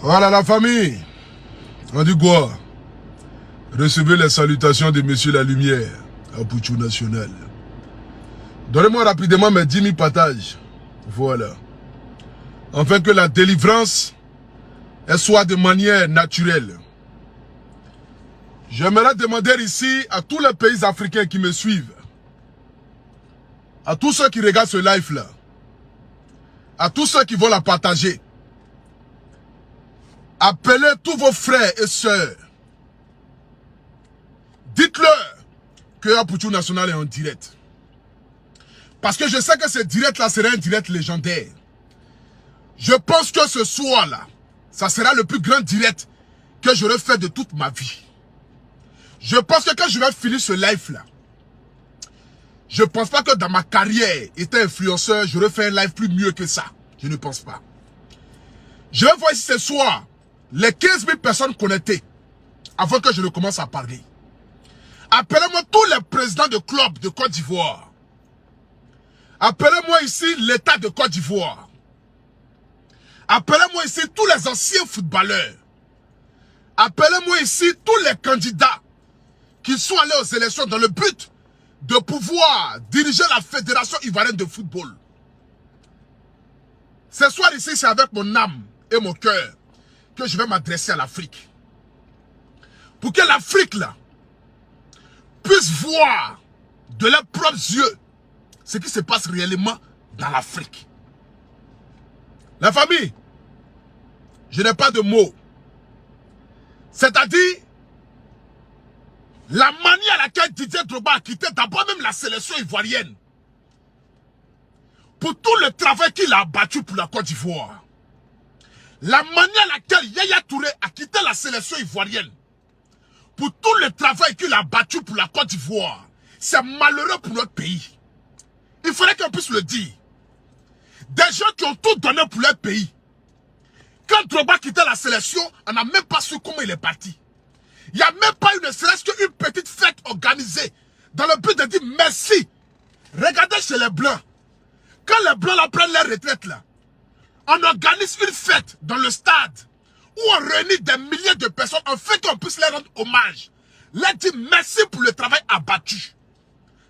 Voilà la famille. On dit quoi? Recevez les salutations de Monsieur la Lumière à Pouchou National. Donnez-moi rapidement mes 10 000 partages. Voilà. Afin que la délivrance soit de manière naturelle. J'aimerais demander ici à tous les pays africains qui me suivent, à tous ceux qui regardent ce live-là, à tous ceux qui vont la partager, appelez tous vos frères et sœurs. Dites-leur que Apouchou National est en direct. Parce que je sais que ce direct-là sera un direct légendaire. Je pense que ce soir-là, ça sera le plus grand direct que j'aurai fait de toute ma vie. Je pense que quand je vais finir ce live-là, je ne pense pas que dans ma carrière, étant influenceur, j'aurais fait un live plus mieux que ça. Je ne pense pas. Je vais voir ici ce soir les 15 000 personnes connectées avant que je ne commence à parler. Appelez-moi tous les présidents de clubs de Côte d'Ivoire. Appelez-moi ici l'État de Côte d'Ivoire. Appelez-moi ici tous les anciens footballeurs. Appelez-moi ici tous les candidats qui sont allés aux élections dans le but de pouvoir diriger la Fédération ivoirienne de football. Ce soir ici, c'est avec mon âme et mon cœur que je vais m'adresser à l'Afrique. Pour que l'Afrique là puisse voir de leurs propres yeux ce qui se passe réellement dans l'Afrique. La famille, je n'ai pas de mots. C'est-à-dire, la manière à laquelle Didier Drogba a quitté d'abord même la sélection ivoirienne, pour tout le travail qu'il a abattu pour la Côte d'Ivoire, la manière à laquelle Yaya Touré a quitté la sélection ivoirienne, pour tout le travail qu'il a abattu pour la Côte d'Ivoire, c'est malheureux pour notre pays. Il faudrait qu'on puisse le dire. Des gens qui ont tout donné pour leur pays. Quand Drogba quittait la sélection, on n'a même pas su comment il est parti. Il n'y a même pas eu ne serait-ce qu'une petite fête organisée dans le but de dire merci. Regardez chez les Blancs. Quand les Blancs là prennent leur retraite là, on organise une fête dans le stade où on réunit des milliers de personnes afin qu'on puisse leur rendre hommage. Leur dire merci pour le travail abattu.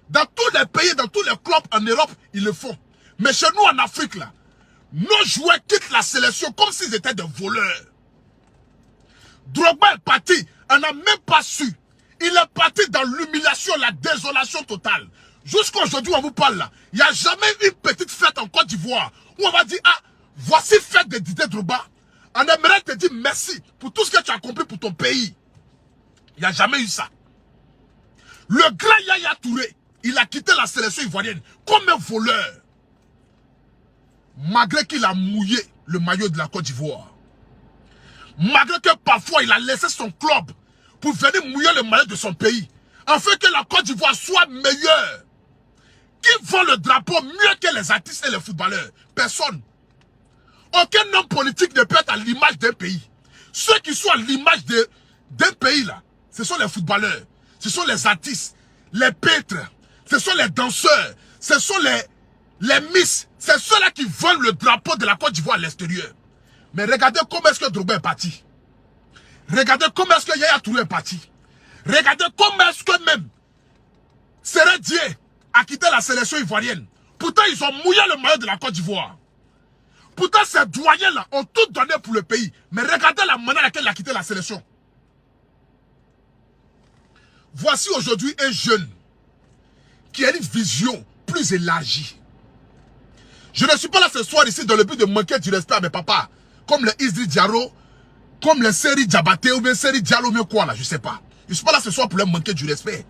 Dans tous les pays, dans tous les clubs en Europe, ils le font. Mais chez nous en Afrique là, nos joueurs quittent la sélection comme s'ils étaient des voleurs. Drogba est parti, on n'a même pas su. Il est parti dans l'humiliation, la désolation totale. Jusqu'à aujourd'hui, on vous parle là. Il n'y a jamais une petite fête en Côte d'Ivoire où on va dire, ah, voici fête de Didier Drogba. On aimerait te dire merci pour tout ce que tu as accompli pour ton pays. Il n'y a jamais eu ça. Le grand Yaya Touré, il a quitté la sélection ivoirienne comme un voleur. Malgré qu'il a mouillé le maillot de la Côte d'Ivoire. Malgré que parfois il a laissé son club pour venir mouiller le maillot de son pays. Afin que la Côte d'Ivoire soit meilleure. Qui vend le drapeau mieux que les artistes et les footballeurs? Personne. Aucun homme politique ne peut être à l'image d'un pays. Ceux qui sont à l'image d'un pays là, ce sont les footballeurs, ce sont les artistes, les peintres, ce sont les danseurs, ce sont les miss. C'est ceux-là qui volent le drapeau de la Côte d'Ivoire à l'extérieur. Mais regardez comment est-ce que Drogba est parti. Regardez comment est-ce que Yaya Touré est parti. Regardez comment est-ce que même Séré Dié a quitté la sélection ivoirienne. Pourtant, ils ont mouillé le maillot de la Côte d'Ivoire. Pourtant, ces doyens-là ont tout donné pour le pays. Mais regardez la manière à laquelle il a quitté la sélection. Voici aujourd'hui un jeune qui a une vision plus élargie. Je ne suis pas là ce soir ici dans le but de manquer du respect à mes papas. Comme les Isri Diaro, comme les Seri Diabaté ou bien Seri Diallo, mais quoi là, je ne sais pas. Je ne suis pas là ce soir pour leur manquer du respect.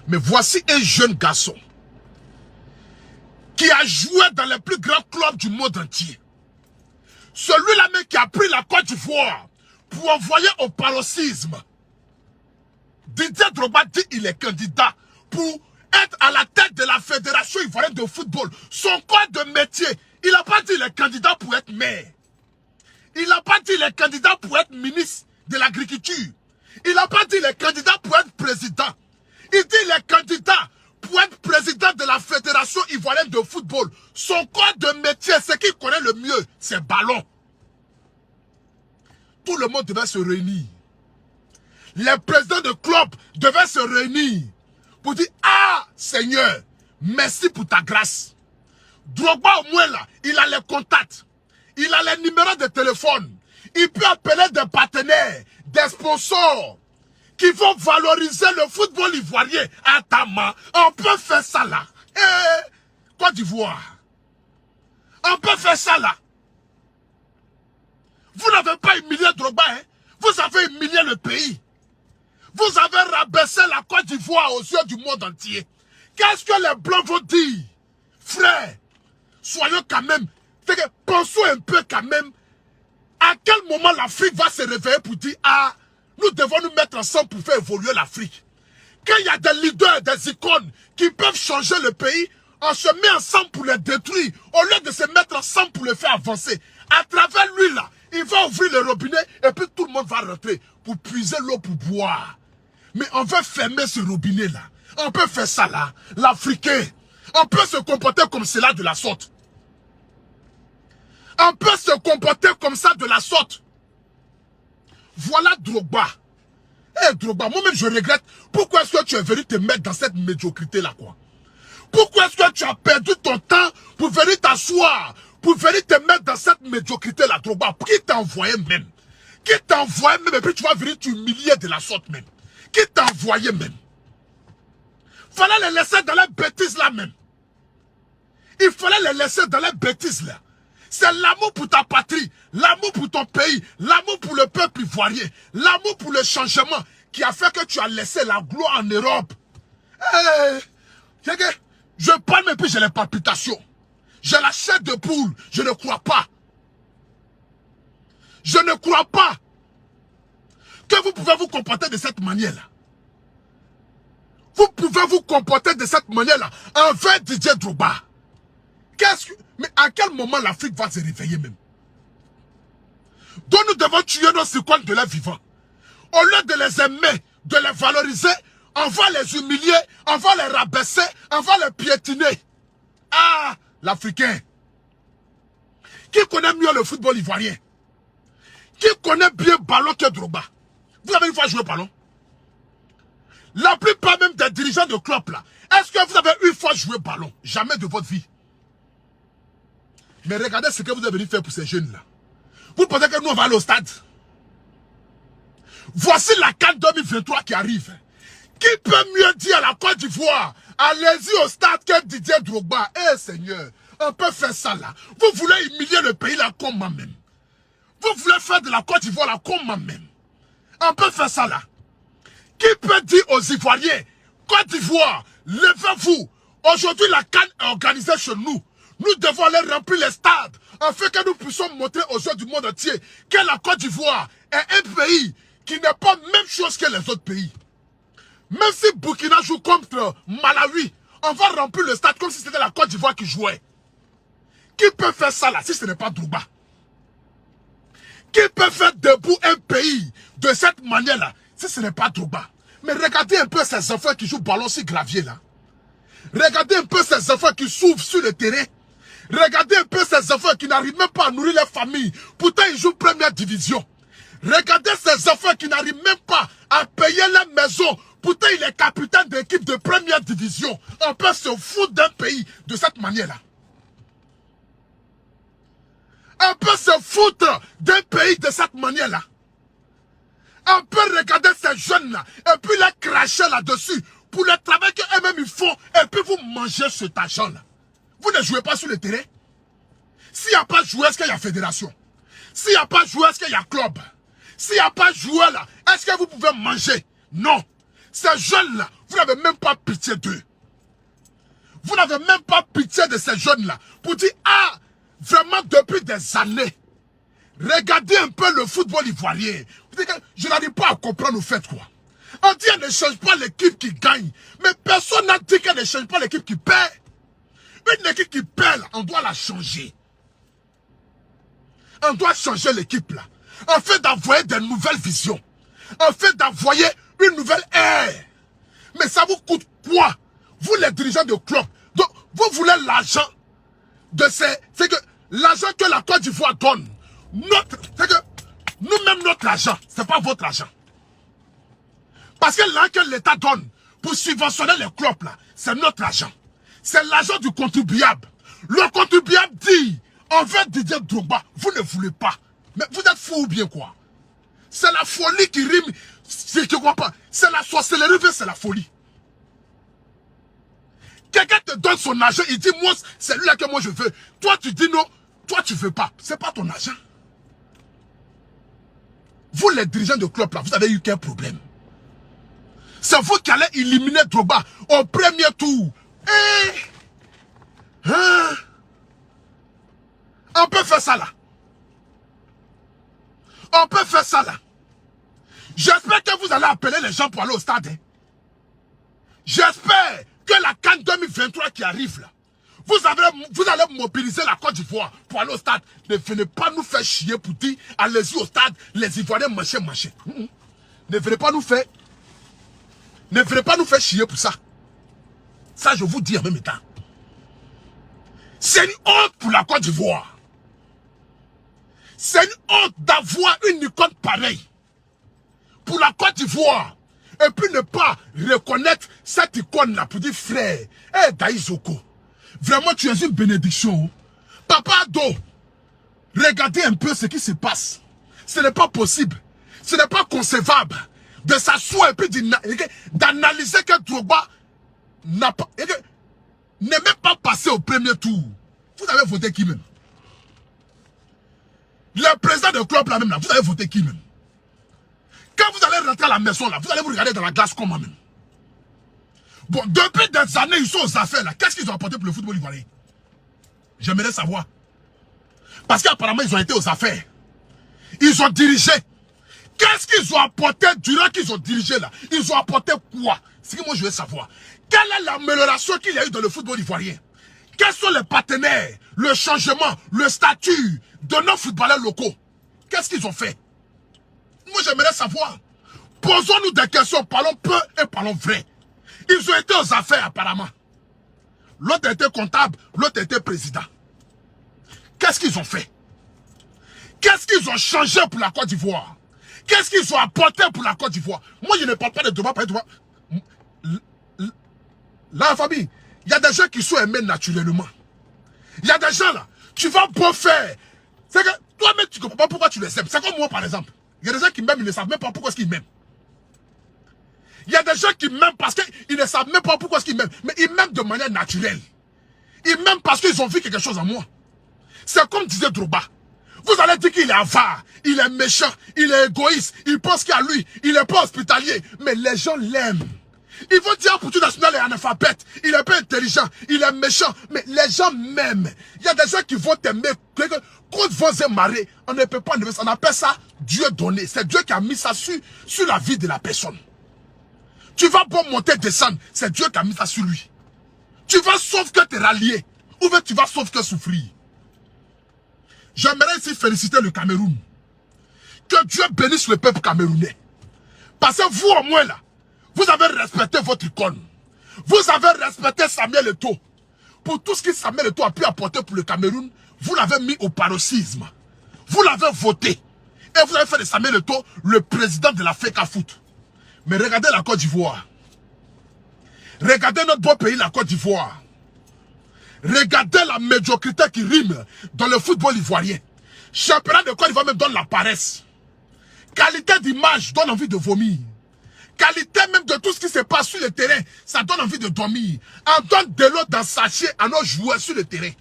Mais voici un jeune garçon qui a joué dans les plus grands clubs du monde entier. Celui-là même qui a pris la Côte d'Ivoire pour envoyer au paroxysme. Didier Drogba dit qu'il est candidat pour être à la tête de la Fédération ivoirienne de football. Son corps de métier, il n'a pas dit qu'il est candidat pour être maire. Il n'a pas dit qu'il est candidat pour être ministre de l'Agriculture. Il n'a pas dit qu'il est candidat pour être président. Il dit qu'il est candidat pour être président de la Fédération ivoirienne de football. Son corps de métier, ce qu'il connaît le mieux, c'est ballon. tout le monde devait se réunir. Les présidents de club devaient se réunir pour dire, ah, Seigneur, merci pour ta grâce. Drogba, au moins là, il a les contacts. Il a les numéros de téléphone. Il peut appeler des partenaires, des sponsors qui vont valoriser le football ivoirien. Attends, on peut faire ça là. Côte d'Ivoire. On peut faire ça là. Vous n'avez pas humilié Drogba, hein? Vous avez humilié le pays. Vous avez rabaissé la Côte d'Ivoire aux yeux du monde entier. Qu'est-ce que les Blancs vont dire? Frère, soyons quand même, pensons un peu quand même, à quel moment l'Afrique va se réveiller pour dire, ah, nous devons nous mettre ensemble pour faire évoluer l'Afrique. Quand il y a des leaders, des icônes qui peuvent changer le pays, on se met ensemble pour les détruire, au lieu de se mettre ensemble pour les faire avancer. À travers lui là, il va ouvrir le robinet et puis tout le monde va rentrer pour puiser l'eau pour boire. Mais on veut fermer ce robinet là. On peut faire ça là, l'Africain. On peut se comporter comme cela de la sorte. On peut se comporter comme ça de la sorte. Voilà Drogba. Drogba, moi-même je regrette. Pourquoi est-ce que tu es venu te mettre dans cette médiocrité là quoi? Pourquoi est-ce que tu as perdu ton temps pour venir t'asseoir, pour venir te mettre dans cette médiocrité là, Drogba? Qui t'a envoyé même? Qui t'a envoyé même? Et puis tu vas venir t'humilier de la sorte même. Qui t'a envoyé même? Fallait les laisser dans les bêtises là même. Il fallait les laisser dans les bêtises là. C'est l'amour pour ta patrie, l'amour pour ton pays, l'amour pour le peuple ivoirien, l'amour pour le changement qui a fait que tu as laissé la gloire en Europe. Je parle mais puis j'ai les palpitations. J'ai la chair de poule, je ne crois pas. Je ne crois pas que vous pouvez vous comporter de cette manière-là. Vous pouvez vous comporter de cette manière-là envers Didier Drogba. Mais à quel moment l'Afrique va se réveiller même? Donc nous devons tuer nos icônes de leurs vivants. Au lieu de les aimer, de les valoriser, on va les humilier, on va les rabaisser, on va les piétiner. Ah, l'Africain. Qui connaît mieux le football ivoirien? Qui connaît bien ballon que Drogba? Vous avez une fois joué au ballon? La plupart même des dirigeants de club là, est-ce que vous avez une fois joué au ballon? Jamais de votre vie. Mais regardez ce que vous avez venu faire pour ces jeunes là. Vous pensez que nous on va aller au stade? Voici la CAN 2023 qui arrive. Qui peut mieux dire à la Côte d'Ivoire, allez-y au stade que Didier Drogba? Seigneur, on peut faire ça là. Vous voulez humilier le pays là comme moi-même. Vous voulez faire de la Côte d'Ivoire là comme moi-même. On peut faire ça là. Qui peut dire aux Ivoiriens, Côte d'Ivoire, levez-vous. Aujourd'hui la CAN est organisée chez nous. Nous devons aller remplir les stades afin que nous puissions montrer aux yeux du monde entier que la Côte d'Ivoire est un pays qui n'est pas la même chose que les autres pays. Même si Burkina joue contre Malawi, on va remplir le stade comme si c'était la Côte d'Ivoire qui jouait. Qui peut faire ça là si ce n'est pas Drogba? Qui peut faire debout un pays de cette manière là si ce n'est pas Drogba? Mais regardez un peu ces enfants qui jouent ballon sur gravier là. Regardez un peu ces enfants qui souffrent sur le terrain. Regardez un peu ces enfants qui n'arrivent même pas à nourrir leur famille. Pourtant, ils jouent première division. Regardez ces enfants qui n'arrivent même pas à payer leur maison. Pourtant, il est capitaine d'équipe de première division. On peut se foutre d'un pays de cette manière-là. On peut se foutre d'un pays de cette manière-là. On peut regarder ces jeunes-là et puis les cracher là-dessus pour le travail qu'eux-mêmes ils font et puis vous mangez cet argent-là. Vous ne jouez pas sur le terrain. S'il n'y a pas de joueur, est-ce qu'il y a fédération? S'il n'y a pas de joueur, est-ce qu'il y a club? S'il n'y a pas de joueur là, est-ce que vous pouvez manger? Non. Ces jeunes-là, vous n'avez même pas pitié d'eux. Vous n'avez même pas pitié de ces jeunes-là pour dire, ah, vraiment depuis des années, regardez un peu le football ivoirien. Vous dites que je n'arrive pas à comprendre au fait quoi. On dit qu'elle ne change pas l'équipe qui gagne, mais personne n'a dit qu'elle ne change pas l'équipe qui perd. Une équipe qui perd, on doit la changer. On doit changer l'équipe là. En fait d'envoyer des nouvelles visions. En fait d'envoyer une nouvelle ère. Mais ça vous coûte quoi? Vous les dirigeants de club. Donc vous voulez l'argent de ces... C'est que l'argent que la Côte d'Ivoire donne. C'est que Nous-mêmes, notre argent, ce n'est pas votre argent. Parce que l'argent que l'État donne pour subventionner les clubs, là, c'est notre argent. C'est l'argent du contribuable. Le contribuable dit, on veut Didier Drogba, vous ne voulez pas. Mais vous êtes fou ou bien quoi? C'est la folie qui rime. Si tu ne comprends pas, c'est la sorcellerie, c'est la folie. Quelqu'un te donne son argent, il dit, moi, c'est lui là que moi je veux. Toi, tu dis non, toi, tu ne veux pas. Ce n'est pas ton argent. Vous, les dirigeants de club, là, vous avez eu quel problème? C'est vous qui allez éliminer Drogba au premier tour. On peut faire ça là. On peut faire ça là. J'espère que vous allez appeler les gens pour aller au stade. Hein. J'espère que la CAN 2023 qui arrive là, vous allez mobiliser la Côte d'Ivoire pour aller au stade. Ne venez pas nous faire chier pour dire allez-y au stade, les Ivoiriens marchez. Ne venez pas nous faire. Ne venez pas nous faire chier pour ça. Ça, je vous dis en même temps. C'est une honte pour la Côte d'Ivoire. C'est une honte d'avoir une icône pareille. Pour la Côte d'Ivoire. Et puis ne pas reconnaître cette icône-là pour dire frère. Eh, Daïzoko. Vraiment, tu es une bénédiction. Papa Ado. Regardez un peu ce qui se passe. Ce n'est pas possible. Ce n'est pas concevable. De s'asseoir et puis d'analyser que Drogba n'a pas, n'est même pas passé au premier tour. Vous avez voté qui même? Le président de club là même là, vous avez voté qui même? Quand vous allez rentrer à la maison là, vous allez vous regarder dans la glace comme moi-même. Bon, depuis des années, ils sont aux affaires là. Qu'est-ce qu'ils ont apporté pour le football ivoirien? J'aimerais savoir. Parce qu'apparemment, ils ont été aux affaires. Ils ont dirigé. Qu'est-ce qu'ils ont apporté durant qu'ils ont dirigé là? Ils ont apporté quoi? C'est que moi je veux savoir. Quelle est l'amélioration qu'il y a eu dans le football ivoirien? Quels sont les partenaires, le changement, le statut de nos footballeurs locaux? Qu'est-ce qu'ils ont fait? Moi j'aimerais savoir. Posons-nous des questions, parlons peu et parlons vrai. Ils ont été aux affaires apparemment. L'autre était comptable, l'autre était président. Qu'est-ce qu'ils ont fait? Qu'est-ce qu'ils ont changé pour la Côte d'Ivoire? Qu'est-ce qu'ils ont apporté pour la Côte d'Ivoire? Moi, je ne parle pas de Drogba, pas de Drogba. Là, famille, il y a des gens qui sont aimés naturellement. Il y a des gens là, tu vas beau faire. C'est que toi-même, tu ne comprends pas pourquoi tu les aimes. C'est comme moi, par exemple. Il y a des gens qui m'aiment, ils ne savent même pas pourquoi ils m'aiment. Il y a des gens qui m'aiment parce qu'ils ne savent même pas pourquoi ils m'aiment. Mais ils m'aiment de manière naturelle. Ils m'aiment parce qu'ils ont vu quelque chose en moi. C'est comme disait Drogba. Vous allez dire qu'il est avare, il est méchant, il est égoïste, il pense qu'à lui, il n'est pas hospitalier. Mais les gens l'aiment. Ils vont dire pour tout national est analphabète, il est pas intelligent, il est méchant. Mais les gens m'aiment. Il y a des gens qui vont t'aimer. Quand vous êtes marré, on ne peut pas aimer ça. On appelle ça Dieu donné. C'est Dieu qui a mis ça sur la vie de la personne. Tu vas bon monter, descendre. C'est Dieu qui a mis ça sur lui. Tu vas sauf que te rallier. Ou bien tu vas sauf que souffrir. J'aimerais ici féliciter le Cameroun. Que Dieu bénisse le peuple camerounais. Parce que vous au moins là, vous avez respecté votre icône. Vous avez respecté Samuel Eto'o. Pour tout ce que Samuel Eto'o a pu apporter pour le Cameroun, vous l'avez mis au paroxysme. Vous l'avez voté. Et vous avez fait de Samuel Eto'o le président de la FECA Foot. Mais regardez la Côte d'Ivoire. Regardez notre beau pays, la Côte d'Ivoire. Regardez la médiocrité qui rime dans le football ivoirien. Championnat de Côte d'Ivoire même donne la paresse. Qualité d'image donne envie de vomir. Qualité même de tout ce qui se passe sur le terrain, ça donne envie de dormir. On donne de l'eau dans sachet à nos joueurs sur le terrain.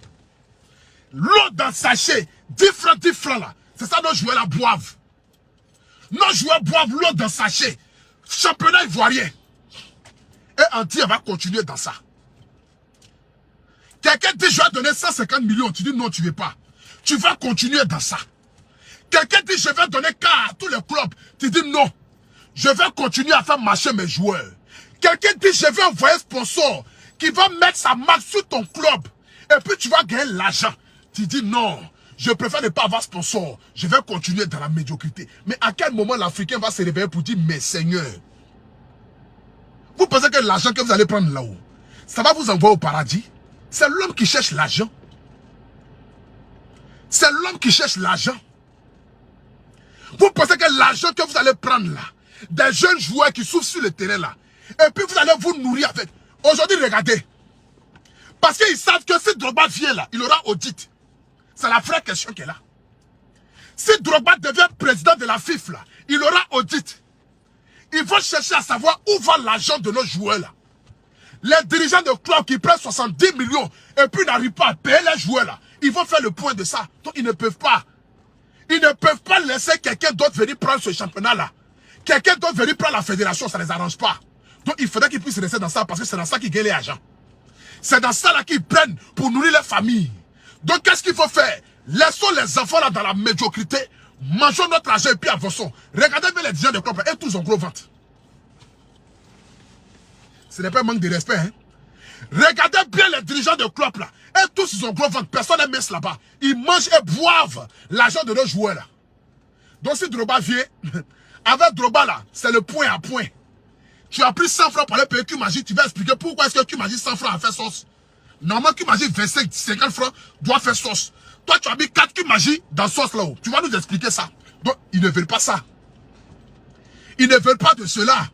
L'eau dans sachet, 10 francs là. C'est ça nos joueurs là boivent. Nos joueurs boivent l'eau dans sachet. Championnat ivoirien. Et Anti va continuer dans ça. Quelqu'un dit je vais donner 150 millions. Tu dis non, tu ne veux pas. Tu vas continuer dans ça. Quelqu'un dit je vais donner 4 à tous les clubs. Tu dis non. Je vais continuer à faire marcher mes joueurs. Quelqu'un dit je vais envoyer un sponsor qui va mettre sa marque sur ton club. Et puis tu vas gagner l'argent. Tu dis non. Je préfère ne pas avoir sponsor. Je vais continuer dans la médiocrité. Mais à quel moment l'Africain va se réveiller pour dire mais Seigneur. Vous pensez que l'argent que vous allez prendre là-haut, ça va vous envoyer au paradis? C'est l'homme qui cherche l'argent. C'est l'homme qui cherche l'argent. Vous pensez que l'argent que vous allez prendre là, des jeunes joueurs qui souffrent sur le terrain là, et puis vous allez vous nourrir avec. Aujourd'hui, regardez. Parce qu'ils savent que si Drogba vient là, il aura audit. C'est la vraie question qui est là. Si Drogba devient président de la FIFA là, il aura audit. Ils vont chercher à savoir où va l'argent de nos joueurs là. Les dirigeants de club qui prennent 70 millions et puis n'arrivent pas à payer les joueurs là, ils vont faire le point de ça. Donc ils ne peuvent pas. Ils ne peuvent pas laisser quelqu'un d'autre venir prendre ce championnat là. Quelqu'un d'autre venir prendre la fédération, ça ne les arrange pas. Donc il faudrait qu'ils puissent rester dans ça parce que c'est dans ça qu'ils gagnent les agents. C'est dans ça là qu'ils prennent pour nourrir les familles. Donc qu'est-ce qu'il faut faire? Laissons les enfants là dans la médiocrité, mangeons notre argent et puis avançons. Regardez bien les dirigeants de club là, et tous ont gros ventre. Ce n'est pas un manque de respect. Hein? Regardez bien les dirigeants de club là. Et tous ils ont gros ventre. Personne n'est mince là-bas. Ils mangent et boivent l'argent de nos joueurs là. Donc si Drogba vient, avec Drogba là, c'est le point à point. Tu as pris 100 francs pour aller payer Kumaji, tu vas expliquer pourquoi est-ce que Kumaji 100 francs a fait sauce. Normalement Kumaji 25, 50 francs doit faire sauce. Toi tu as mis 4 Kumaji dans sauce là-haut. Tu vas nous expliquer ça. Donc ils ne veulent pas ça. Ils ne veulent pas de cela.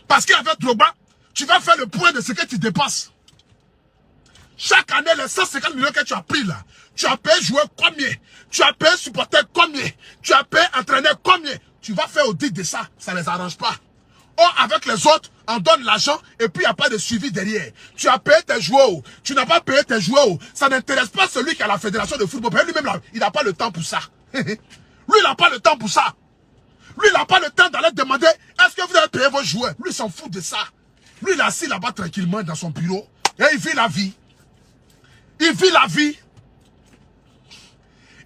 Parce qu'avec Drogba, tu vas faire le point de ce que tu dépasses. Chaque année, les 150 millions que tu as pris là, tu as payé joueur combien? Tu as payé supporter combien? Tu as payé entraîneur combien? Tu vas faire audit de ça, ça ne les arrange pas. Or, avec les autres, on donne l'argent et puis il n'y a pas de suivi derrière. Tu as payé tes joueurs, tu n'as pas payé tes joueurs. Ça n'intéresse pas celui qui a la fédération de football. Lui-même, là, il n'a pas le temps pour ça. Lui, il n'a pas le temps pour ça. Lui, il n'a pas le temps d'aller demander, est-ce que vous avez payé vos joueurs? Lui, il s'en fout de ça. Lui, il est assis là-bas tranquillement dans son bureau et il vit la vie. Il vit la vie.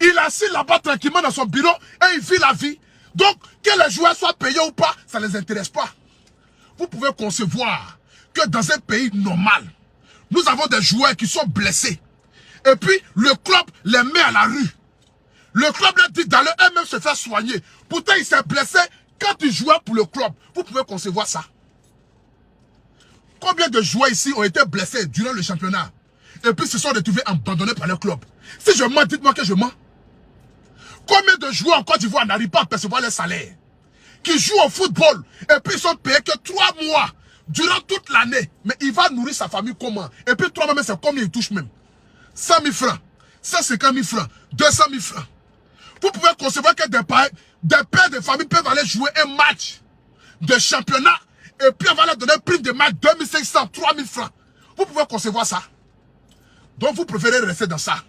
Il est assis là-bas tranquillement dans son bureau et il vit la vie. Donc, que les joueurs soient payés ou pas, ça ne les intéresse pas. Vous pouvez concevoir que dans un pays normal, nous avons des joueurs qui sont blessés. Et puis, le club les met à la rue. Le club leur dit d'aller eux-mêmes se faire soigner. Pourtant, il s'est blessé quand il jouait pour le club. Vous pouvez concevoir ça. Combien de joueurs ici ont été blessés durant le championnat et puis se sont retrouvés abandonnés par le club? Si je mens, dites-moi que je mens. Combien de joueurs en Côte d'Ivoire n'arrivent pas à percevoir les salaires? Qui jouent au football et puis ils sont payés que 3 mois durant toute l'année. Mais il va nourrir sa famille comment? Et puis 3 mois, c'est combien il touche même? 100 000 francs, 150 000 francs, 200 000 francs. Vous pouvez concevoir que des pères de famille peuvent aller jouer un match de championnat et puis on va leur donner un prix de match 2500, 3000 francs. Vous pouvez concevoir ça. Donc vous préférez rester dans ça.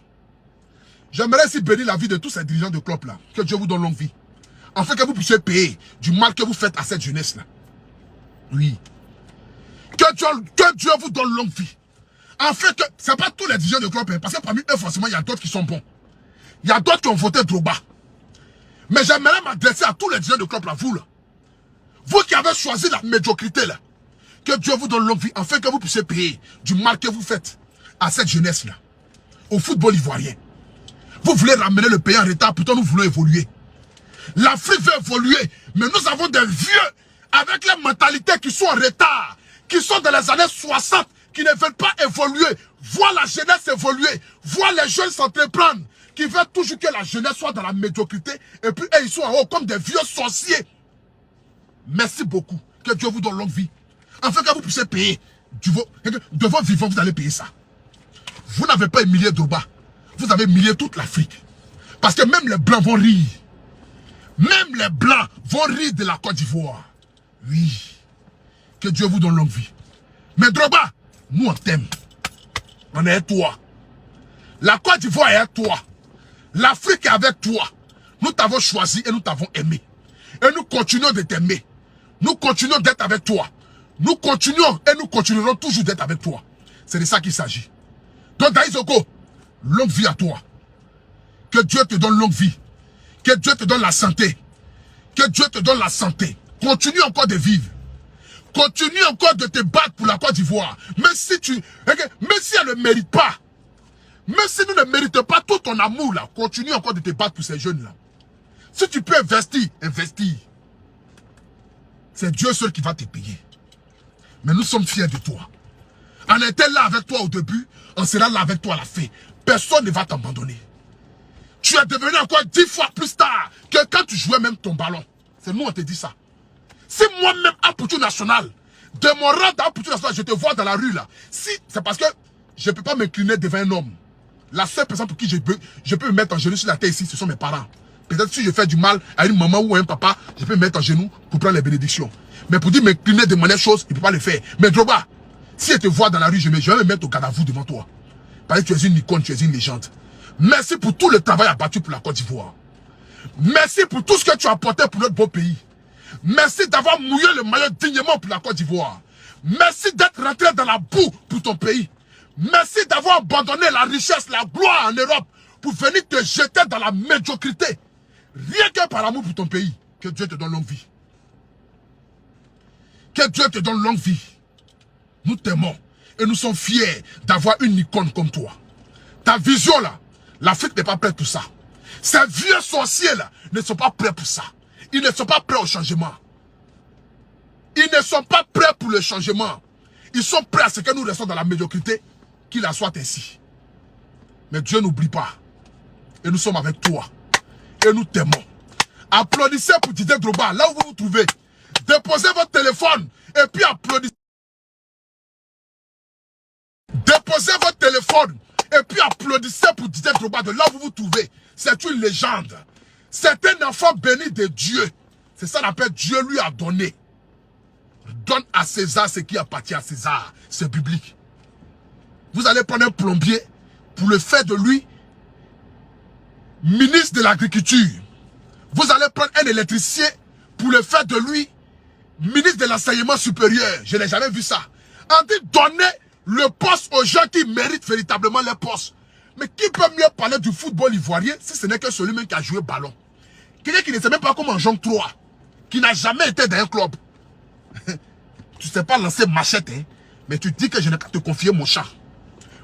J'aimerais aussi bénir la vie de tous ces dirigeants de club là. Que Dieu vous donne longue vie. Afin que vous puissiez payer du mal que vous faites à cette jeunesse là. Oui. Que Dieu vous donne longue vie. En fait, ce n'est pas tous les dirigeants de club, parce que parmi eux, forcément, il y a d'autres qui sont bons. Il y a d'autres qui ont voté Drogba. Mais j'aimerais m'adresser à tous les dirigeants de club là, vous là. Vous qui avez choisi la médiocrité là. Que Dieu vous donne longue vie, afin que vous puissiez payer du mal que vous faites à cette jeunesse là. Au football ivoirien. Vous voulez ramener le pays en retard, pourtant nous voulons évoluer. L'Afrique veut évoluer, mais nous avons des vieux avec les mentalités qui sont en retard, qui sont dans les années 60, qui ne veulent pas évoluer, voir la jeunesse évoluer, voir les jeunes s'entreprendre, qui veulent toujours que la jeunesse soit dans la médiocrité, et puis ils sont en haut comme des vieux sorciers. Merci beaucoup, que Dieu vous donne longue vie, afin que vous puissiez payer de vos vivants, vous allez payer ça. Vous n'avez pas humilié Drogba, vous avez humilié toute l'Afrique, parce que même les Blancs vont rire. Même les Blancs vont rire de la Côte d'Ivoire. Oui. Que Dieu vous donne longue vie. Mais Drogba, nous on t'aime. On est avec toi. La Côte d'Ivoire est avec toi. L'Afrique est avec toi. Nous t'avons choisi et nous t'avons aimé. Et nous continuons de t'aimer. Nous continuons d'être avec toi. Nous continuons et nous continuerons toujours d'être avec toi. C'est de ça qu'il s'agit. Donc Daïsoko, longue vie à toi. Que Dieu te donne longue vie. Que Dieu te donne la santé. Que Dieu te donne la santé. Continue encore de vivre. Continue encore de te battre pour la Côte d'Ivoire. Même si elle ne mérite pas. Même si nous ne méritons pas tout ton amour là. Continue encore de te battre pour ces jeunes là. Si tu peux investir, investis. C'est Dieu seul qui va te payer. Mais nous sommes fiers de toi. On était là avec toi au début. On sera là avec toi à la fin. Personne ne va t'abandonner. Tu tu es devenu encore 10 fois plus tard que quand tu jouais même ton ballon. C'est nous, on te dit ça. Si moi-même, à Poutou National, de mon rang dans Poutou National, je te vois dans la rue là, si c'est parce que je ne peux pas m'incliner devant un homme. La seule personne pour qui je peux me mettre en genoux sur la terre ici, ce sont mes parents. Peut-être si je fais du mal à une maman ou à un papa, je peux me mettre en genoux pour prendre les bénédictions. Mais pour dire m'incliner de manière chose, il ne peut pas le faire. Mais Drogba, si je te vois dans la rue, je vais me mettre au garde à vous devant toi. Parce que tu es une icône, tu es une légende. Merci pour tout le travail abattu pour la Côte d'Ivoire. Merci pour tout ce que tu as apporté pour notre beau pays. Merci d'avoir mouillé le maillot dignement pour la Côte d'Ivoire. Merci d'être rentré dans la boue pour ton pays. Merci d'avoir abandonné la richesse, la gloire en Europe pour venir te jeter dans la médiocrité. Rien que par amour pour ton pays. Que Dieu te donne longue vie. Que Dieu te donne longue vie. Nous t'aimons et nous sommes fiers d'avoir une icône comme toi. Ta vision là, l'Afrique n'est pas prête pour ça. Ces vieux sorciers là ne sont pas prêts pour ça. Ils ne sont pas prêts au changement. Ils ne sont pas prêts pour le changement. Ils sont prêts à ce que nous restons dans la médiocrité, qu'il en soit ainsi. Mais Dieu n'oublie pas. Et nous sommes avec toi. Et nous t'aimons. Applaudissez pour Didier Drogba, là où vous vous trouvez. Déposez votre téléphone et puis applaudissez. Déposez votre téléphone et puis applaudissez pour Didier Drogba de là où vous vous trouvez. C'est une légende. C'est un enfant béni de Dieu. C'est ça qu'on appelle Dieu lui a donné. Donne à César ce qui appartient à César. C'est biblique. Vous allez prendre un plombier pour le faire de lui ministre de l'agriculture. Vous allez prendre un électricien pour le faire de lui ministre de l'enseignement supérieur. Je n'ai jamais vu ça. On dit donner le poste aux gens qui méritent véritablement les postes. Mais qui peut mieux parler du football ivoirien si ce n'est que celui-même qui a joué ballon? Quelqu'un qui ne sait même pas comment on joue 3, qui n'a jamais été dans un club. Tu ne sais pas lancer machette, hein? Mais tu dis que je n'ai qu'à te confier mon chat.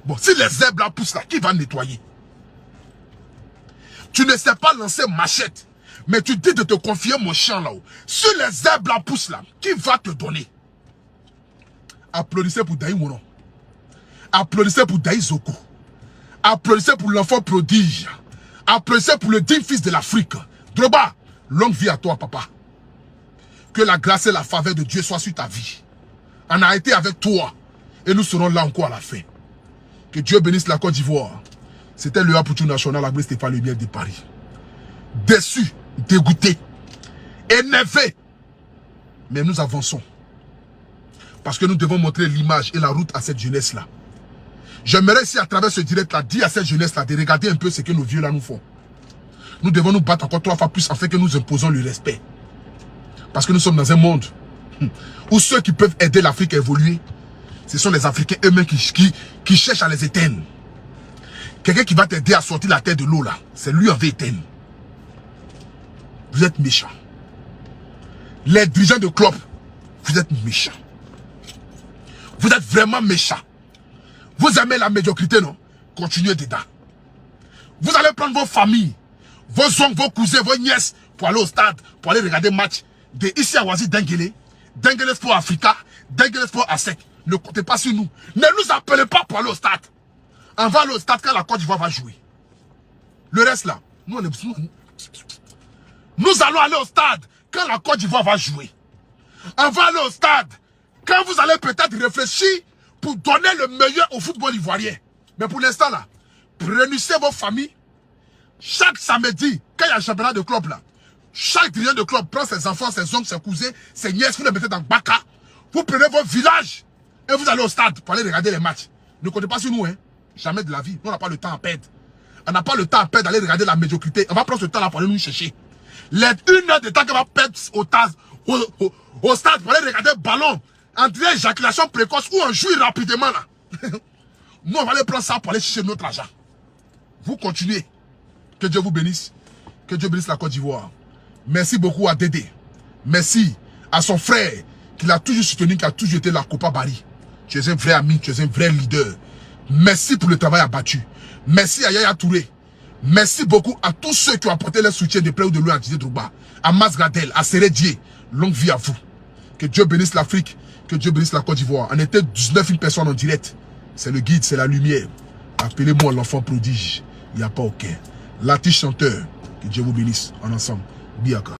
Bon, si les herbes là poussent là, qui va nettoyer? Tu ne sais pas lancer machette, mais tu dis de te confier mon champ là-haut. Si les herbes là poussent là, qui va te donner? Applaudissez pour Daï Mouron. Applaudissez pour Daï Zoko. Applaudissez pour l'enfant prodige. Applaudissez pour le digne fils de l'Afrique. Drogba, longue vie à toi, papa. Que la grâce et la faveur de Dieu soient sur ta vie. On a été avec toi. Et nous serons là encore à la fin. Que Dieu bénisse la Côte d'Ivoire. C'était le Poutou National, Agbé Stéphane Lumière de Paris. Déçu, dégoûté, énervé. Mais nous avançons. Parce que nous devons montrer l'image et la route à cette jeunesse-là. J'aimerais ici, à travers ce direct-là, dire à cette jeunesse-là de regarder un peu ce que nos vieux-là nous font. Nous devons nous battre encore 3 fois plus afin que nous imposons le respect. Parce que nous sommes dans un monde où ceux qui peuvent aider l'Afrique à évoluer, ce sont les Africains eux-mêmes qui cherchent à les éteindre. Quelqu'un qui va t'aider à sortir la tête de l'eau là, c'est lui en va éteindre. Vous êtes méchants. Les dirigeants de club, vous êtes méchants. Vous êtes vraiment méchants. Vous aimez la médiocrité, non? Continuez dedans. Vous allez prendre vos familles, vos oncles, vos cousins, vos nièces pour aller au stade, pour aller regarder match de ici à Ouazi Denguele, Denguele Sport Africa, Denguele Sport ASEC. Ne comptez pas sur nous. Ne nous appelez pas pour aller au stade. On va aller au stade quand la Côte d'Ivoire va jouer. Le reste là, nous allons aller au stade quand la Côte d'Ivoire va jouer. On va aller au stade quand vous allez peut-être réfléchir pour donner le meilleur au football ivoirien. Mais pour l'instant là, réunissez vos familles. Chaque samedi, quand il y a un championnat de club là, chaque dirigeant de club prend ses enfants, ses oncles, ses cousins, ses nièces, vous les mettez dans le Baka. Vous prenez vos villages et vous allez au stade pour aller regarder les matchs. Ne comptez pas sur nous, hein. Jamais de la vie. Nous, on n'a pas le temps à perdre. On n'a pas le temps à perdre d'aller regarder la médiocrité. On va prendre ce temps là pour aller nous chercher. Les 1 heure de temps qu'on va perdre au stade pour aller regarder le ballon, entre éjaculation précoce ou on joue rapidement là. Nous, on va aller prendre ça pour aller chercher notre argent. Vous continuez. Que Dieu vous bénisse. Que Dieu bénisse la Côte d'Ivoire. Merci beaucoup à Dédé. Merci à son frère qui l'a toujours soutenu, qui a toujours été la Copa Bari. Tu es un vrai ami, tu es un vrai leader. Merci pour le travail abattu. Merci à Yaya Touré. Merci beaucoup à tous ceux qui ont apporté leur soutien de près ou de loin à Didier Drogba, à Mas Gradel, à Sérédier. Longue vie à vous. Que Dieu bénisse l'Afrique, que Dieu bénisse la Côte d'Ivoire. On était 19 000 personnes en direct. C'est le guide, c'est la lumière. Appelez-moi l'enfant prodige. Il n'y a pas aucun. l'artiste chanteur. Que Dieu vous bénisse en ensemble. Biaka.